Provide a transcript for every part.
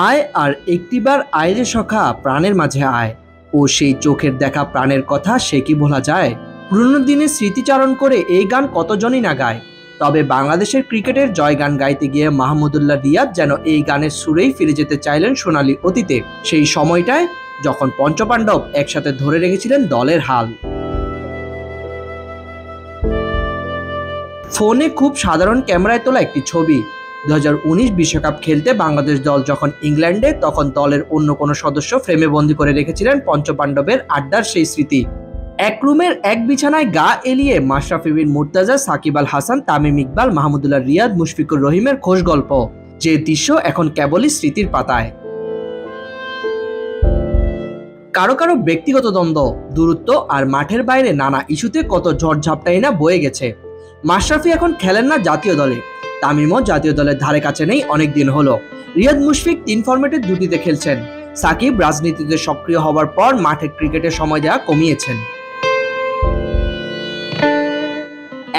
আয় আর একটিবার আয়রে সখা প্রাণের মাঝে আয়, ও সেই চোখের দেখা প্রাণের কথা সে কি ভোলা যায়। পুরনো দিনের স্মৃতিচারণ করে এই গান কতজনই না গায়, তবে বাংলাদেশের ক্রিকেটের জয় গান গাইতে গিয়ে মাহমুদুল্লাহ রিয়াদ যেন এই গানের সুরেই ফিরে যেতে চাইলেন সোনালী অতীতে, সেই সময়টায় যখন পঞ্চপাণ্ডব একসাথে ধরে রেখেছিলেন দলের হাল। ফোনে খুব সাধারণ ক্যামেরায় তোলা একটি ছবি। 2019 বিশ্বকাপ খেলতে বাংলাদেশ দল যখন ইংল্যান্ডে, তখন দলের অন্য কোনো সদস্য ফ্রেমে বন্দী করে রেখেছিলেন পঞ্চপাণ্ডবের আড্ডার সেই স্মৃতি। এক রুমের এক বিছানায় গা এলিয়ে মাশরাফি বিন মুর্তজা, সাকিব আল হাসান, তামিম ইকবাল, মাহমুদুল্লাহ রিয়াদ, মুশফিকুর রহিমের খোশ গল্প, যে দৃশ্য এখন কেবলই স্মৃতির পাতায়। কারো কারো ব্যক্তিগত দ্বন্দ্ব, দূরত্ব আর মাঠের বাইরে নানা ইস্যুতে কত ঝড়ঝাপটাই না বয়ে গেছে। মাশরাফি এখন খেলেন না জাতীয় দলে, তামিমও জাতীয় দলের ধারে কাছে নেই অনেক দিন হলো। রিয়াদ, মুশফিক 3 ফরম্যাটে দুটিতে খেলছেন। সাকিব রাজনীতিতে সক্রিয় হবার পর মাঠে ক্রিকেটে সময় দেওয়া কমিয়েছেন।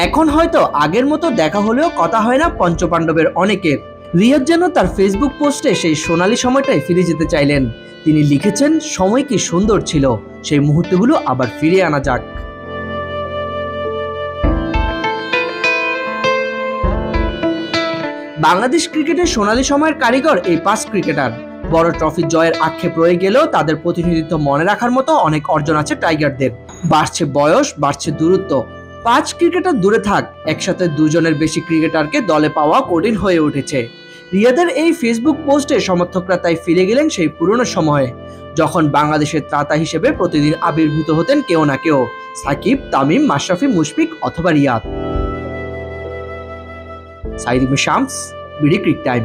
এখন হয়তো আগের মতো দেখা হলেও কথা হয় না পঞ্চপাণ্ডবের অনেকের। রিয়াদ যেন তার ফেসবুক পোস্টে সেই সোনালী সময়টায় ফিরে যেতে চাইলেন। তিনি লিখেছেন, সময় কি সুন্দর ছিল, সেই মুহূর্তগুলো আবার ফিরিয়ে আনা যাক। বাংলাদেশ ক্রিকেটের সোনালী সময়ের কারিগর এই 5 ক্রিকেটার। বড় ট্রফি জয়ের আক্ষেপ রয়ে গেলেও তাদের প্রতিনিধিত্ব মনে রাখার মতো অনেক অর্জন আছে টাইগারদের। বাড়ছে বয়স, বাড়ছে দূরত্ব। 5 ক্রিকেটার দূরে থাক, একসাথে 2 জনের বেশি ক্রিকেটারকে দলে পাওয়া কঠিন হয়ে উঠেছে। রিয়াদের এই ফেসবুক পোস্টে সমর্থকরা তাই ফিরে গেলেন সেই পুরনো সময়ে, যখন বাংলাদেশের ত্রাতা হিসেবে প্রতিদিন আবির্ভূত হতেন কেউ না কেউ, সাকিব, তামিম, মাশরাফি, মুশফিক অথবা রিয়াদ। সাইদ ইবনে শামস, বিডি ক্রিক টাইম।